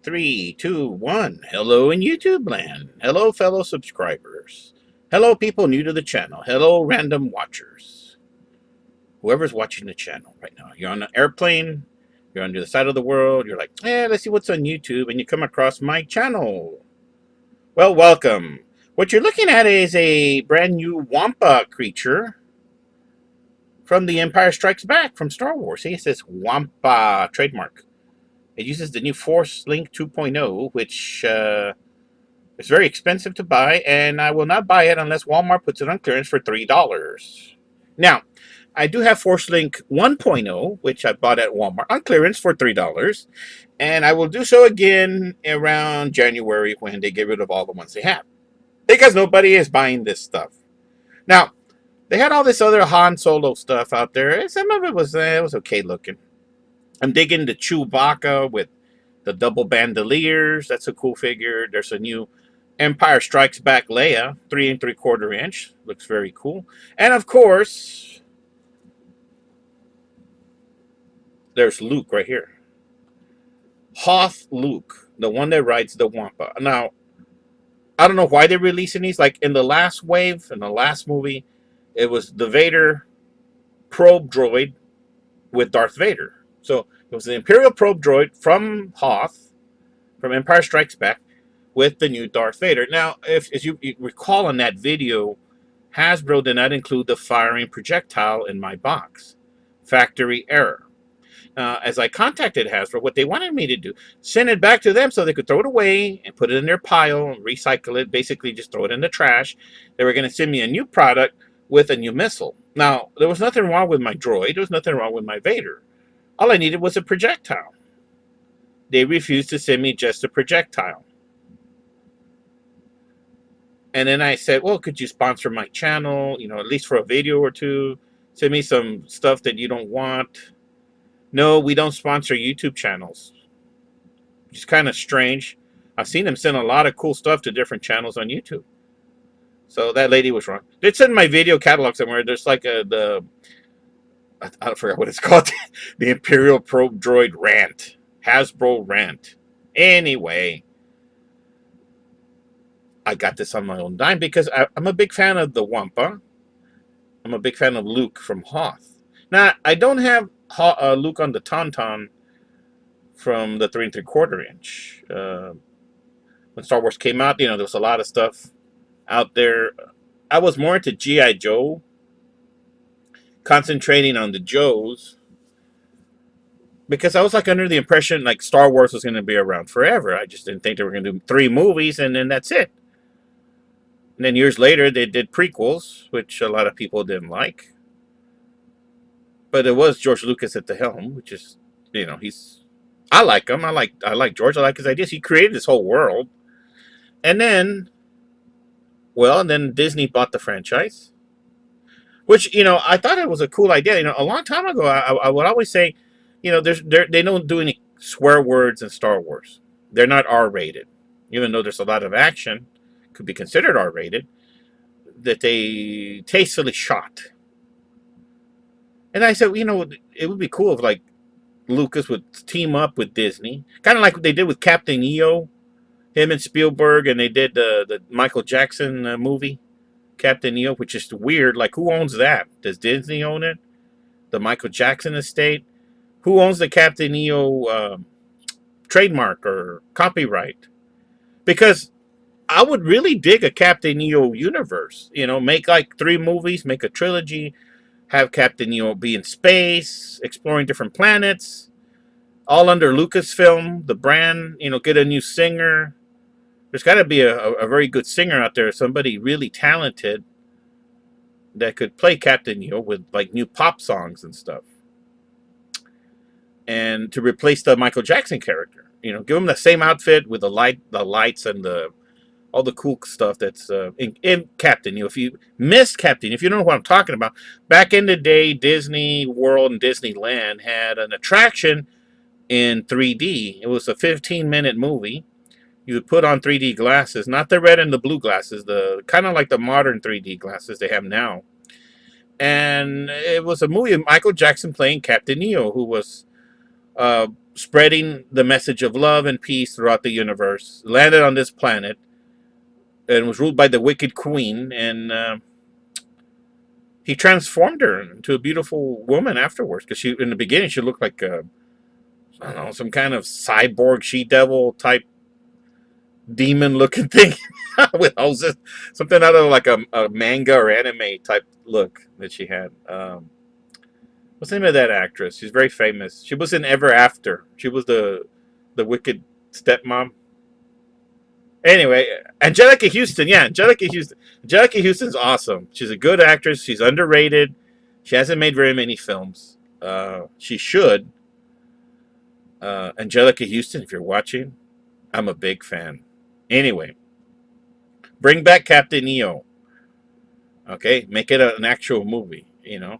Three, two, one. Hello in YouTube land. Hello, fellow subscribers. Hello, people new to the channel. Hello, random watchers. Whoever's watching the channel right now. You're on an airplane. You're on the other side of the world. You're like, let's see what's on YouTube. And you come across my channel. Well, welcome. What you're looking at is a brand new WAMPA creature from The Empire Strikes Back from Star Wars. See, it says WAMPA trademark. It uses the new Force Link 2.0, which is very expensive to buy, and I will not buy it unless Walmart puts it on clearance for $3. Now, I do have Force Link 1.0, which I bought at Walmart on clearance for $3, and I will do so again around January when they get rid of all the ones they have, because nobody is buying this stuff. Now, they had all this other Han Solo stuff out there. Some of it was okay looking. I'm digging the Chewbacca with the double bandoliers. That's a cool figure. There's a new Empire Strikes Back Leia, 3 3/4 inch. Looks very cool. And of course, there's Luke right here. Hoth Luke, the one that rides the Wampa. Now, I don't know why they're releasing these. Like in the last wave, in the last movie, it was the Vader probe droid with Darth Vader. So it was the Imperial probe droid from Hoth, from Empire Strikes Back, with the new Darth Vader. Now, as you recall in that video, Hasbro did not include the firing projectile in my box. Factory error. As I contacted Hasbro, what they wanted me to do, send it back to them so they could throw it away and put it in their pile and recycle it, basically just throw it in the trash. They were going to send me a new product with a new missile. Now, there was nothing wrong with my droid. There was nothing wrong with my Vader. All I needed was a projectile. They refused to send me just a projectile. And then I said, well, could you sponsor my channel, at least for a video or two? Send me some stuff that you don't want. No, we don't sponsor YouTube channels. It's kind of strange. I've seen them send a lot of cool stuff to different channels on YouTube. So that lady was wrong. They send my video catalog somewhere. There's like I forgot what it's called. The Imperial Probe Droid Rant. Hasbro Rant. Anyway, I got this on my own dime because I'm a big fan of the Wampa. I'm a big fan of Luke from Hoth. Now, I don't have Luke on the Tauntaun from the 3 3/4 inch. When Star Wars came out, there was a lot of stuff out there. I was more into G.I. Joe, concentrating on the Joes, because I was like under the impression like Star Wars was going to be around forever. I just didn't think they were going to do 3 movies and then that's it. And then years later they did prequels, which a lot of people didn't like. But it was George Lucas at the helm, which is, I like him. I like George. I like his ideas. He created this whole world. And then, Disney bought the franchise. Which, I thought it was a cool idea. A long time ago, I would always say, they don't do any swear words in Star Wars. They're not R-rated. Even though there's a lot of action, could be considered R-rated, that they tastefully shot. And I said, it would be cool if, like, Lucas would team up with Disney. Kind of like what they did with Captain EO. Him and Spielberg, and they did the Michael Jackson movie. Captain EO, which is weird. Like, who owns that? Does Disney own it? The Michael Jackson estate? Who owns the Captain EO trademark or copyright? Because I would really dig a Captain EO universe. Make like 3 movies, make a trilogy, have Captain EO be in space, exploring different planets, all under Lucasfilm, the brand, get a new singer. There's got to be a very good singer out there, somebody really talented that could play Captain EO with like new pop songs and stuff. And to replace the Michael Jackson character, give him the same outfit with the lights and all the cool stuff that's in Captain EO. If you missed Captain, if you don't know what I'm talking about, back in the day, Disney World and Disneyland had an attraction in 3D. It was a 15-minute movie. You would put on 3D glasses, not the red and the blue glasses, the kind of like the modern 3D glasses they have now. And it was a movie of Michael Jackson playing Captain EO, who was spreading the message of love and peace throughout the universe. Landed on this planet and was ruled by the wicked queen, and he transformed her into a beautiful woman afterwards. Because she, in the beginning, she looked like I don't know, some kind of cyborg she-devil type demon-looking thing with hoses, something out of like a manga or anime type look that she had. What's the name of that actress? She's very famous. She was in Ever After. She was the wicked stepmom. Anyway, Angelica Houston. Yeah, Angelica Houston. Angelica Houston's awesome. She's a good actress. She's underrated. She hasn't made very many films. She should. Angelica Houston, if you're watching, I'm a big fan. Anyway, bring back Captain EO. Okay, make it an actual movie, you know,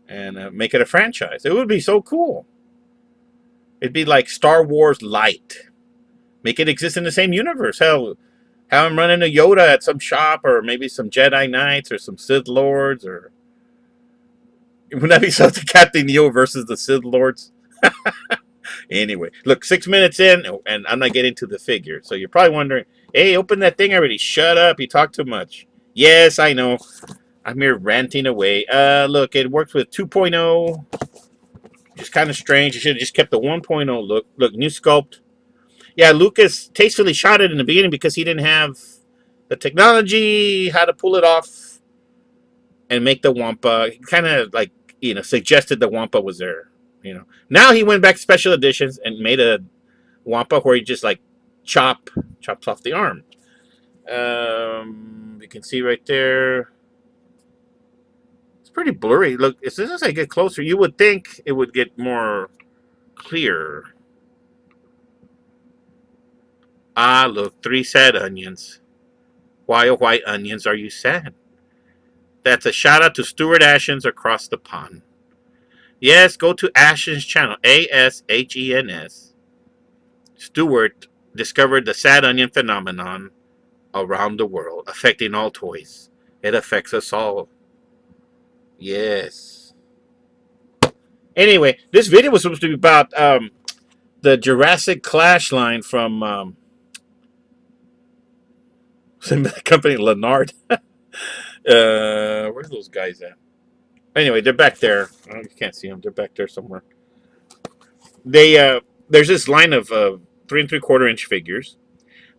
and make it a franchise. It would be so cool. It'd be like Star Wars Light. Make it exist in the same universe. Hell, how I'm running a Yoda at some shop, or maybe some Jedi Knights, or some Sith Lords, or wouldn't that be something? Captain EO versus the Sith Lords. Anyway, look, 6 minutes in, and I'm not getting to the figure. So you're probably wondering, hey, open that thing already. Shut up. You talk too much. Yes, I know. I'm here ranting away. Look, it works with 2.0. Just kind of strange. You should have just kept the 1.0 look. Look, new sculpt. Yeah, Lucas tastefully shot it in the beginning because he didn't have the technology, how to pull it off and make the WAMPA. He kind of like, you know, suggested the WAMPA was there. You know, now he went back to special editions and made a WAMPA where he just like chops off the arm. You can see right there. It's pretty blurry. Look, as soon as I get closer, you would think it would get more clear. Ah, look, 3 sad onions. Why, oh, why onions are you sad? That's a shout out to Stuart Ashens across the pond. Yes, go to Ashens' channel, ASHENS. Stewart discovered the sad onion phenomenon around the world, affecting all toys. It affects us all. Yes. Anyway, this video was supposed to be about the Jurassic Clash line from company Leonard. Where's those guys at? Anyway, they're back there. You can't see them. They're back there somewhere. There's this line of 3 3/4 inch figures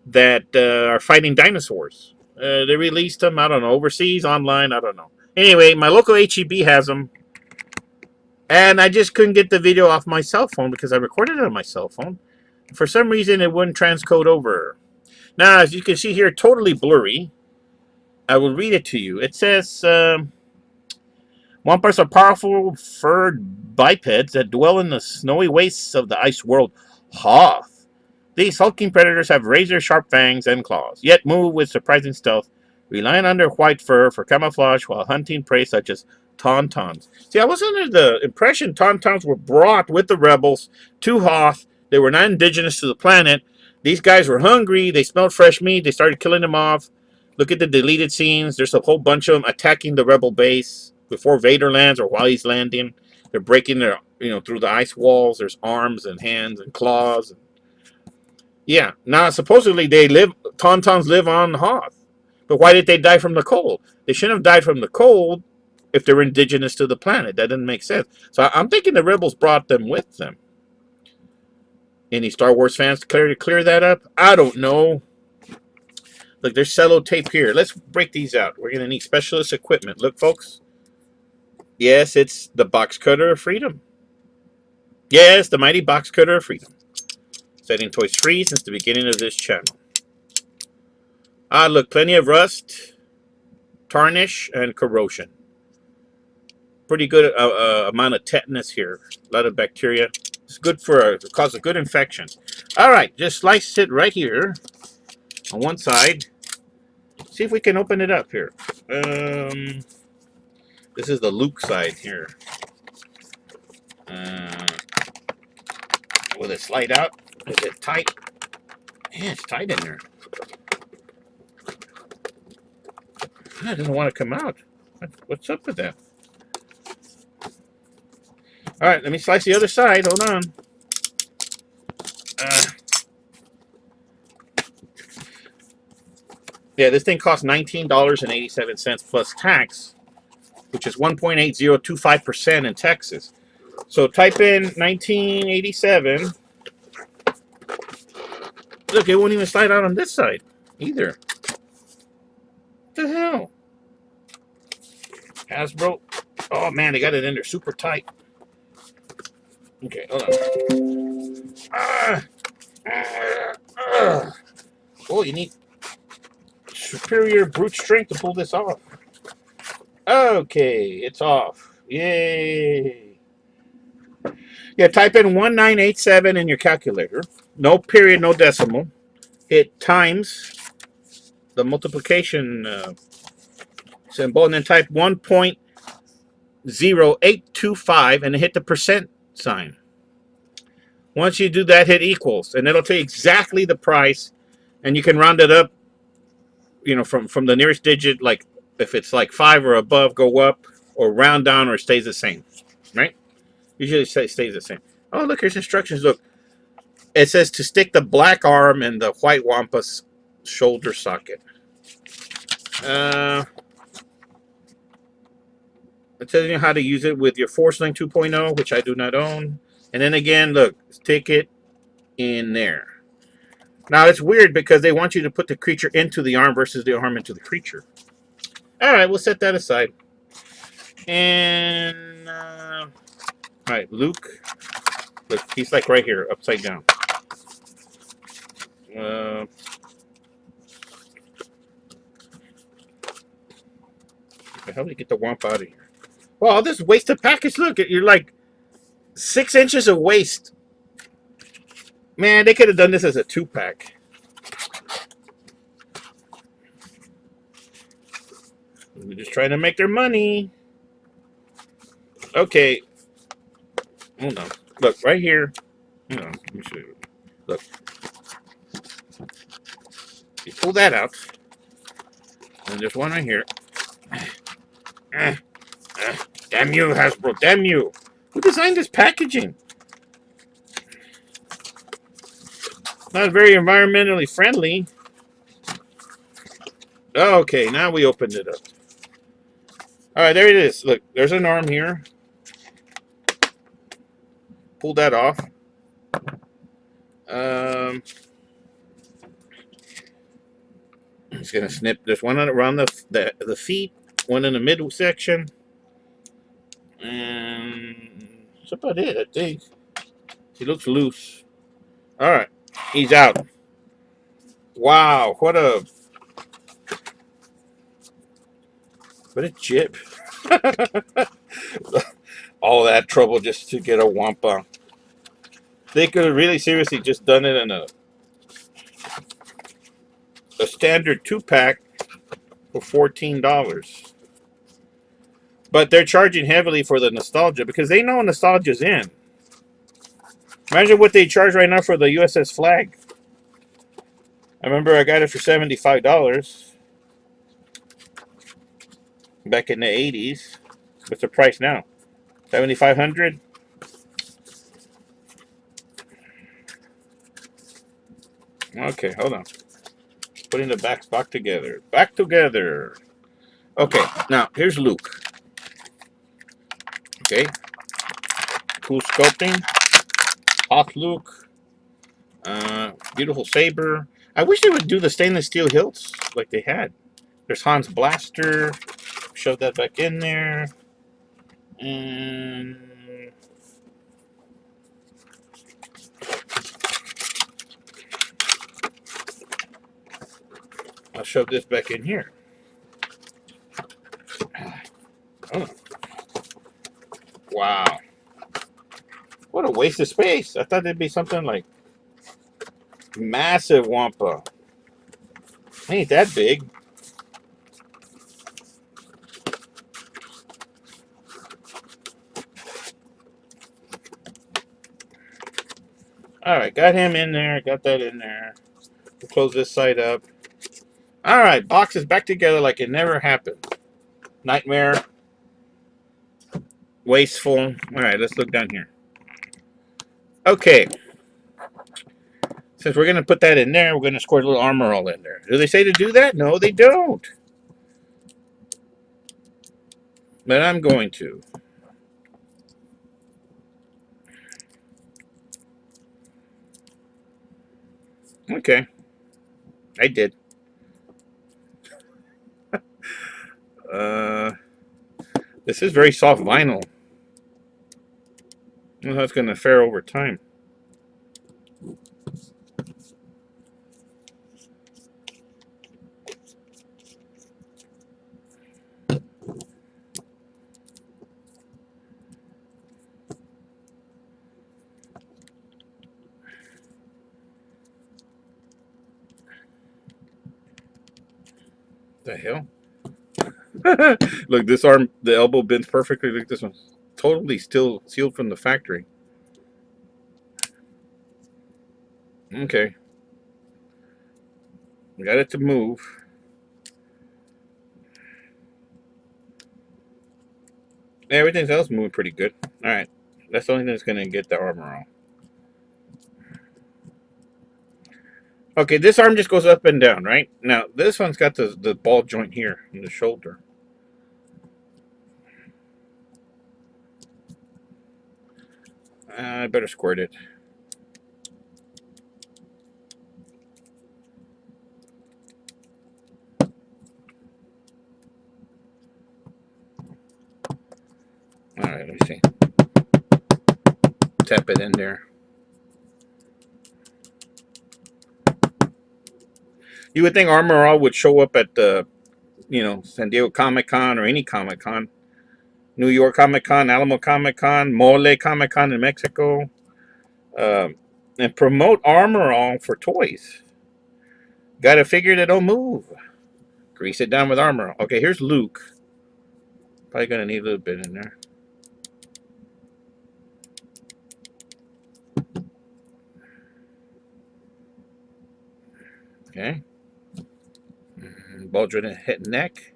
that are fighting dinosaurs. They released them, I don't know, overseas, online, I don't know. Anyway, my local HEB has them, and I just couldn't get the video off my cell phone because I recorded it on my cell phone. For some reason, it wouldn't transcode over. Now, as you can see here, totally blurry. I will read it to you. It says, Wampas are powerful furred bipeds that dwell in the snowy wastes of the ice world Hoth. These hulking predators have razor-sharp fangs and claws, yet move with surprising stealth, relying on their white fur for camouflage while hunting prey such as tauntauns. See, I was under the impression tauntauns were brought with the rebels to Hoth. They were not indigenous to the planet. These guys were hungry. They smelled fresh meat. They started killing them off. Look at the deleted scenes. There's a whole bunch of them attacking the rebel base before Vader lands or while he's landing. They're breaking their, through the ice walls. There's arms and hands and claws. Yeah. Now, supposedly tauntauns live on Hoth. But why did they die from the cold? They shouldn't have died from the cold if they're indigenous to the planet. That doesn't make sense. So I'm thinking the rebels brought them with them. Any Star Wars fans to clear that up? I don't know. Look, there's cello tape here. Let's break these out. We're going to need specialist equipment. Look, folks. Yes, it's the box cutter of freedom. Yes, the mighty box cutter of freedom. Setting toys free since the beginning of this channel. Ah, look, plenty of rust, tarnish, and corrosion. Pretty good amount of tetanus here. A lot of bacteria. It's good for cause a good infection. All right, just slice it right here on one side. See if we can open it up here. This is the Luke side here. Will it slide out? Is it tight? Yeah, it's tight in there. It doesn't want to come out. What's up with that? All right, let me slice the other side. Hold on. Yeah, this thing costs $19.87 plus tax, which is 1.8025% in Texas. So type in 1987. Look, it won't even slide out on this side either. What the hell? Hasbro. Oh man, they got it in there super tight. Okay, hold on. Oh, you need superior brute strength to pull this off. Okay, it's off. Yay. Yeah, type in 1987 in your calculator. No period, no decimal. Hit times the multiplication symbol, and then type 1.0825 and hit the percent sign. Once you do that, hit equals, and it'll tell you exactly the price, and you can round it up, you know, from the nearest digit, like if it's like 5 or above, go up, or round down, or it stays the same, right? Usually it stays the same. Oh, look, here's instructions. Look, it says to stick the black arm in the white WAMPA shoulder socket. It tells you how to use it with your Force Link 2.0, which I do not own. And then again, look, stick it in there. Now, it's weird because they want you to put the creature into the arm versus the arm into the creature. All right, we'll set that aside. And, all right, Luke. Look, he's like right here, upside down. How do you get the WAMP out of here? Well, all this wasted package. Look, you're like 6 inches of waste. Man, they could have done this as a 2-pack. They're just trying to make their money. Okay. Hold on. Look, right here. Hold on. Let me show you. Look. You pull that out. And there's one right here. Damn you, Hasbro. Damn you. Who designed this packaging? Not very environmentally friendly. Okay, now we opened it up. Alright, there it is. Look, there's an arm here. Pull that off. It's going to snip. There's one around the feet, one in the middle section. And that's about it, I think. He looks loose. Alright, he's out. Wow, what a chip. All that trouble just to get a WAMPA. They could have really seriously just done it in a standard 2-pack for $14. But they're charging heavily for the nostalgia because they know nostalgia's in. Imagine what they charge right now for the USS Flag. I remember I got it for $75 back in the 80s. What's the price now? $7,500? Okay, hold on. Putting the backs back together. Back together. Okay, now here's Luke. Okay. Cool sculpting. Hoth Luke. Beautiful saber. I wish they would do the stainless steel hilts like they had. There's Han's blaster. Shove that back in there. And I'll shove this back in here. Oh. Wow. What a waste of space. I thought it'd be something like massive WAMPA. Ain't that big. Alright, got him in there. Got that in there. We'll close this side up. Alright, box is back together like it never happened. Nightmare. Wasteful. All right, let's look down here. Okay. Since we're going to put that in there, we're going to squirt a little armor all in there. Do they say to do that? No, they don't. But I'm going to. Okay. I did. This is very soft vinyl. I don't know how it's going to fare over time. The hell? Look, this arm, the elbow bends perfectly. Look, this one's totally still sealed from the factory. Okay. We got it to move. Everything else moving pretty good. All right. That's the only thing that's going to get the armor on. Okay, this arm just goes up and down, right? Now, this one's got the ball joint here in the shoulder. I better squirt it. All right, let me see. Tap it in there. You would think Armor All would show up at the, San Diego Comic-Con or any Comic-Con. New York Comic-Con, Alamo Comic-Con, Mole Comic-Con in Mexico. And promote Armor All for toys. Got a figure that don't move. Grease it down with Armor All. Okay, here's Luke. Probably going to need a little bit in there. Okay. Ball joint head and neck.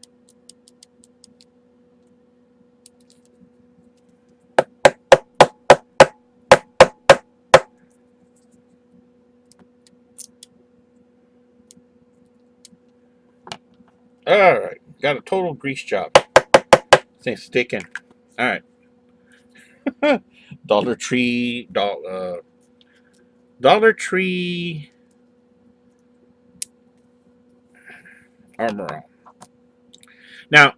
All right, got a total grease job. Thing's sticking. All right. Dollar Tree, Dollar Tree Armor All. Now,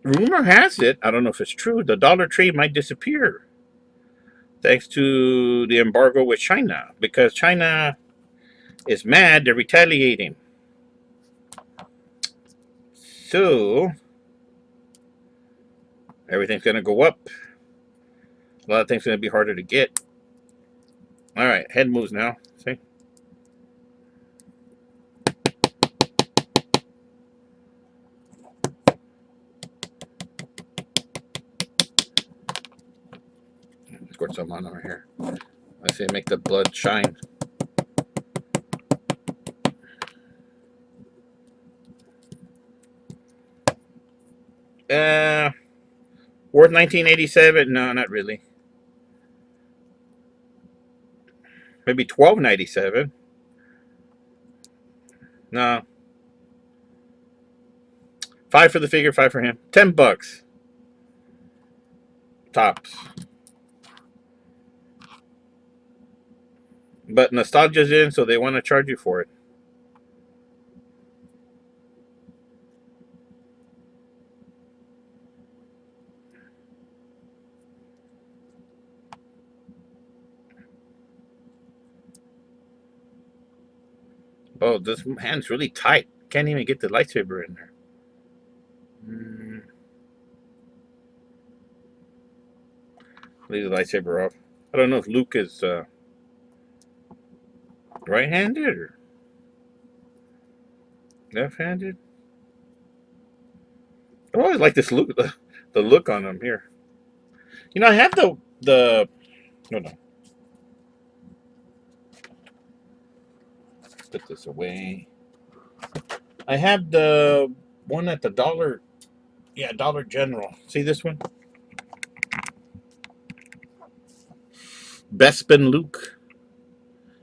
rumor has it, I don't know if it's true, the Dollar Tree might disappear thanks to the embargo with China, because China is mad, they're retaliating. So, everything's going to go up. A lot of things going to be harder to get. All right, head moves now. See? Squirt some on over here. Let's see, make the blood shine. Worth 1987? No, not really. Maybe 12.97. No. 5 for the figure, 5 for him. $10. Tops. But nostalgia's in, so they want to charge you for it. Oh, this hand's really tight. Can't even get the lightsaber in there. Leave the lightsaber off. I don't know if Luke is right-handed or left-handed. I always like this look, the look on him here. I have the hold on. Let's put this away. I have the one at the Dollar General. See this one? Bespin Luke.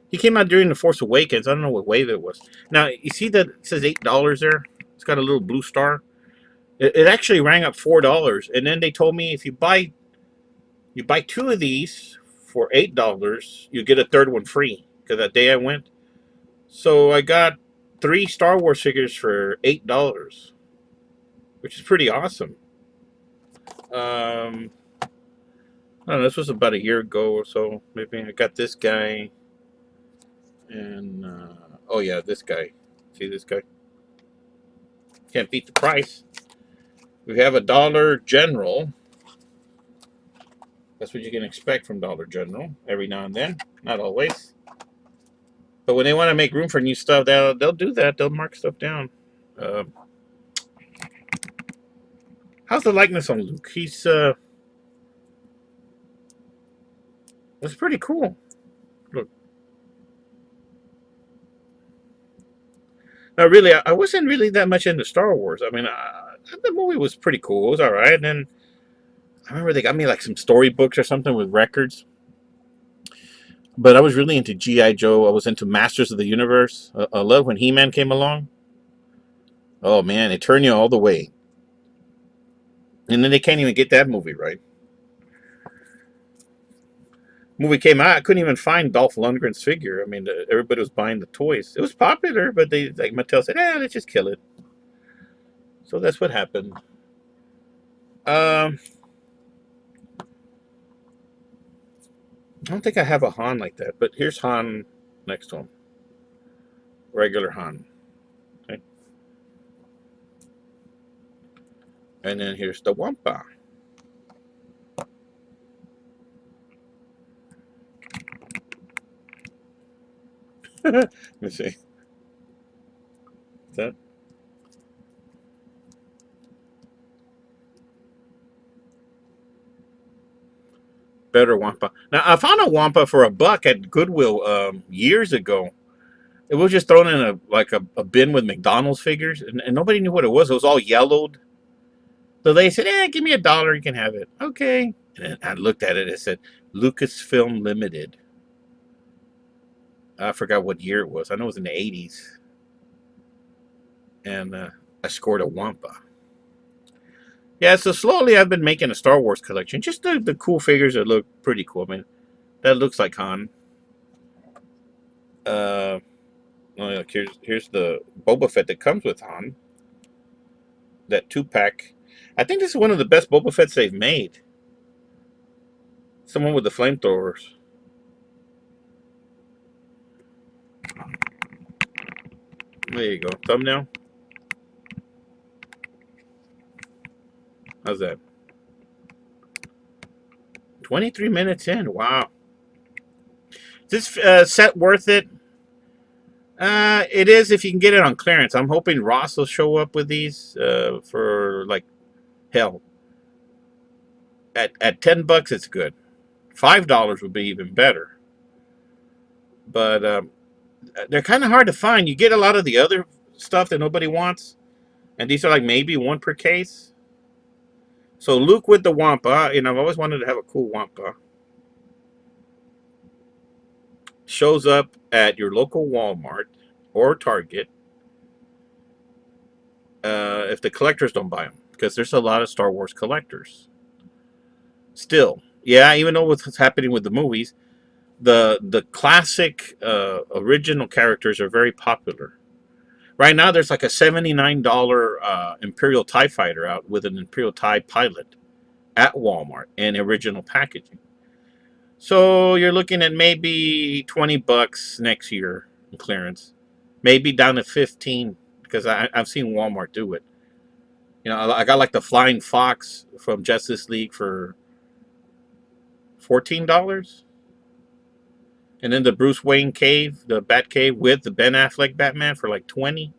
He came out during the Force Awakens. I don't know what wave it was. Now you see that it says $8 there. It's got a little blue star. It actually rang up $4, and then they told me if you buy two of these for $8, you get a third one free. Because that day I went, so I got 3 Star Wars figures for $8, which is pretty awesome. I don't know, this was about a year ago or so. Maybe I got this guy, and oh yeah, this guy. See this guy? Can't beat the price. We have a Dollar General. That's what you can expect from Dollar General every now and then. Not always. But when they want to make room for new stuff, they'll do that. They'll mark stuff down. Uh, how's the likeness on Luke? He's that's pretty cool. Look. Now, really, I wasn't really that much into Star Wars. I mean, the movie was pretty cool. It was all right. And then I remember they got me like some storybooks or something with records. But I was really into G.I. Joe. I was into Masters of the Universe. I love when He-Man came along. Oh, man, they turn you all the way. And then they can't even get that movie right. Movie came out, I couldn't even find Dolph Lundgren's figure. I mean, everybody was buying the toys. It was popular, but they, like Mattel said, let's just kill it. So that's what happened. I don't think I have a Han like that, but here's Han next to him. Regular Han. Okay. And then here's the WAMPA. Let me see. Is that? Better WAMPA. Now, I found a WAMPA for $1 at Goodwill years ago. It was just thrown in a bin with McDonald's figures, and nobody knew what it was. It was all yellowed. So they said, give me $1, you can have it. Okay. And then I looked at it, it said Lucasfilm Limited. I forgot what year it was. I know it was in the 80s. And I scored a WAMPA. Yeah, so slowly I've been making a Star Wars collection. Just the cool figures that look pretty cool. I mean, that looks like Han. Look, here's the Boba Fett that comes with Han. That 2-pack. I think this is one of the best Boba Fetts they've made. Someone with the flamethrowers. There you go. Thumbnail. How's that? 23 minutes in. Wow. Is this set worth it? It is if you can get it on clearance. I'm hoping Ross will show up with these for like hell. At $10, it's good. $5 would be even better. But they're kind of hard to find. You get a lot of the other stuff that nobody wants, and these are like maybe one per case. So Luke with the WAMPA, I've always wanted to have a cool WAMPA. Shows up at your local Walmart or Target if the collectors don't buy them, because there's a lot of Star Wars collectors. Still, yeah, even though what's happening with the movies, the classic original characters are very popular. Right now, there's like a $79 Imperial TIE Fighter out with an Imperial TIE pilot at Walmart and original packaging. So you're looking at maybe $20 next year in clearance, maybe down to 15 because I've seen Walmart do it. I got like the Flying Fox from Justice League for $14. And then the Bruce Wayne cave, the Bat Cave with the Ben Affleck Batman for like 20.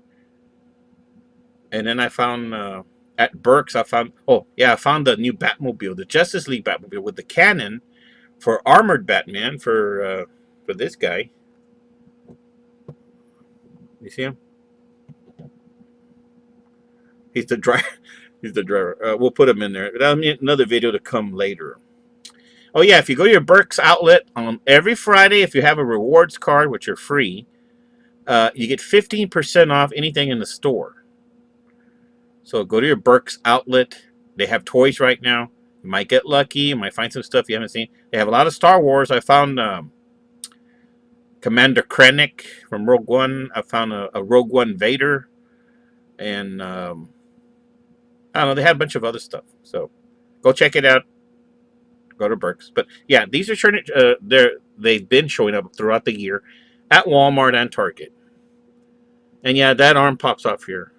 And then I found at Burke's, I found the new Batmobile, the Justice League Batmobile with the cannon for armored Batman for this guy. You see him? He's the driver. He's the driver. We'll put him in there. That'll be another video to come later. Oh yeah, if you go to your Burks outlet on every Friday, if you have a rewards card, which are free, you get 15% off anything in the store. So go to your Burks outlet. They have toys right now. You might get lucky. You might find some stuff you haven't seen. They have a lot of Star Wars. I found Commander Krennic from Rogue One. I found a Rogue One Vader, and I don't know. They had a bunch of other stuff. So go check it out. Go to Burks. But yeah, these are showing. They've been showing up throughout the year at Walmart and Target. And yeah, that arm pops off here.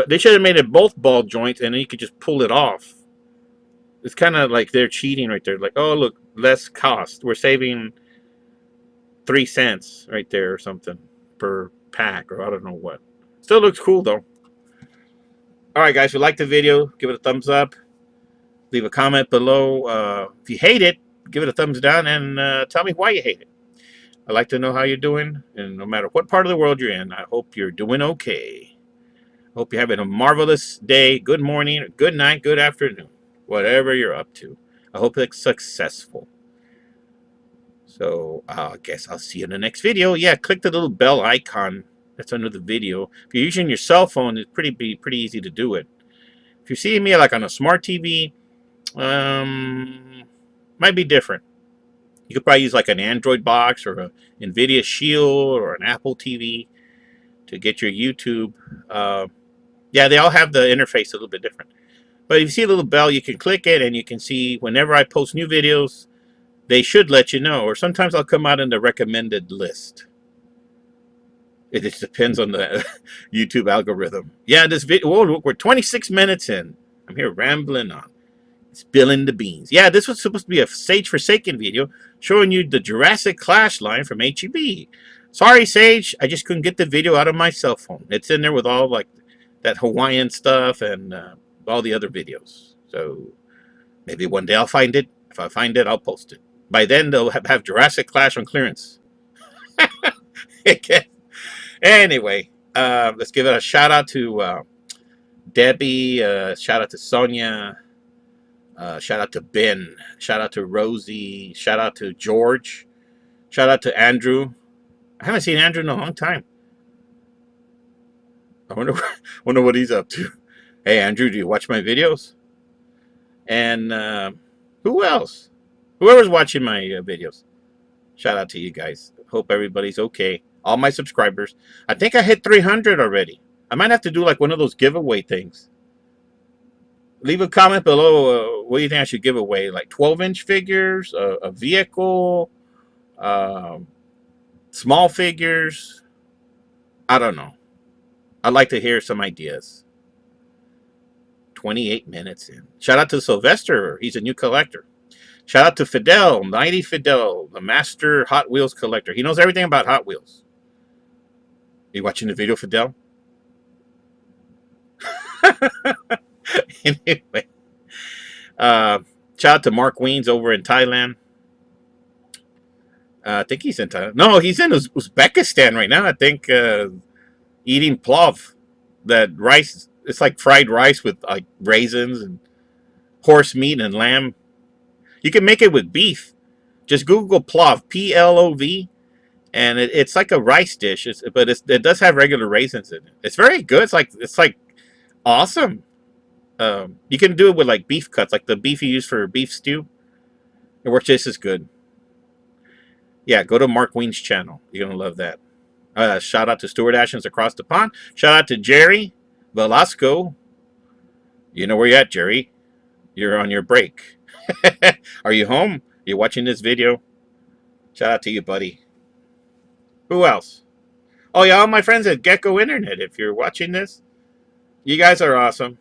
They should have made it both ball joints, and then you could just pull it off. It's kind of like they're cheating right there. Like, oh look, less cost. We're saving 3 cents right there or something per pack, or I don't know what. Still looks cool though. All right, guys, if you like the video, give it a thumbs up. Leave a comment below. If you hate it, give it a thumbs down, and tell me why you hate it. I'd like to know how you're doing, and no matter what part of the world you're in, I hope you're doing okay. Hope you're having a marvelous day, good morning, good night, good afternoon, whatever you're up to. I hope it's successful. So I guess I'll see you in the next video. Yeah, click the little bell icon that's under the video. If you're using your cell phone, it's pretty easy to do it. If you're seeing me like on a smart TV, might be different. You could probably use like an Android box or a NVIDIA Shield or an Apple TV to get your YouTube. Yeah, they all have the interface a little bit different. But if you see a little bell, you can click it, and you can see whenever I post new videos, they should let you know. Or sometimes I'll come out in the recommended list. It just depends on the YouTube algorithm. Yeah, this video, whoa, we're 26 minutes in. I'm here rambling on. Spilling the beans. Yeah, this was supposed to be a Sage Forsaken video showing you the Jurassic Clash line from HEB. Sorry, Sage, I just couldn't get the video out of my cell phone. It's in there with all like that Hawaiian stuff and all the other videos. So maybe one day I'll find it. If I find it, I'll post it. By then, they'll have Jurassic Clash on clearance. Anyway, let's give it a shout out to Debbie. Shout out to Sonia. Shout out to Ben. Shout out to Rosie. Shout out to George. Shout out to Andrew. I haven't seen Andrew in a long time. I wonder what he's up to. Hey, Andrew, do you watch my videos? And who else? Whoever's watching my videos. Shout out to you guys. Hope everybody's okay. All my subscribers. I think I hit 300 already. I might have to do like one of those giveaway things. Leave a comment below. What do you think I should give away? Like 12-inch figures, a vehicle, small figures. I don't know. I'd like to hear some ideas. 28 minutes in. Shout out to Sylvester. He's a new collector. Shout out to Fidel, Mighty Fidel, the master Hot Wheels collector. He knows everything about Hot Wheels. Are you watching the video, Fidel? Anyway. Shout out to Mark Weens over in Thailand. I think he's in Thailand. No, he's in Uzbekistan right now. I think eating plov. That rice, it's like fried rice with like raisins and horse meat and lamb. You can make it with beef. Just Google plov, P-L-O-V, and it's like a rice dish. But it does have regular raisins in it. It's very good. It's like awesome. You can do it with like beef cuts, like the beef you use for beef stew. It works just as good. Yeah, go to Mark Ween's channel. You're gonna love that. Shout out to Stuart Ashens across the pond. Shout out to Jerry Velasco. You know where you're at, Jerry. You're on your break. Are you home? You're watching this video? Shout out to you, buddy. Who else? Oh, yeah, all my friends at Gecko Internet. If you're watching this, you guys are awesome.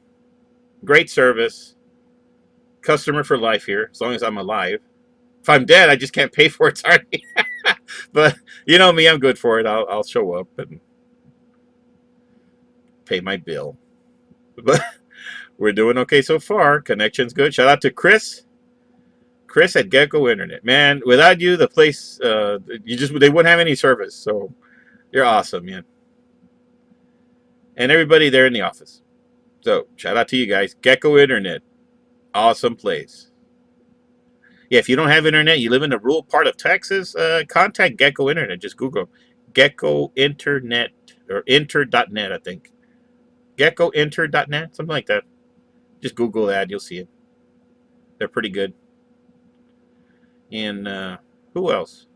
Great service. Customer for life here, as long as I'm alive. If I'm dead, I just can't pay for it. Sorry. But you know me, I'm good for it. I'll show up and pay my bill. But we're doing okay so far. Connection's good. Shout out to Chris. Chris at Gecko Internet. Man, without you, the place, they wouldn't have any service. So you're awesome, man. And everybody there in the office. So shout out to you guys. Gecko Internet. Awesome place. Yeah, if you don't have internet, you live in a rural part of Texas, contact Gecko Internet. Just Google Gecko Internet or Inter.net, I think. GeckoInter.net, something like that. Just Google that, you'll see it. They're pretty good. And who else?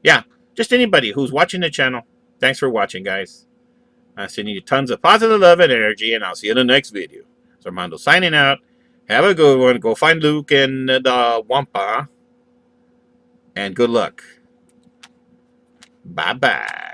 Yeah, just anybody who's watching the channel. Thanks for watching, guys. I'm sending you tons of positive love and energy, and I'll see you in the next video. So Armando signing out. Have a good one. Go find Luke and the WAMPA. And good luck. Bye-bye.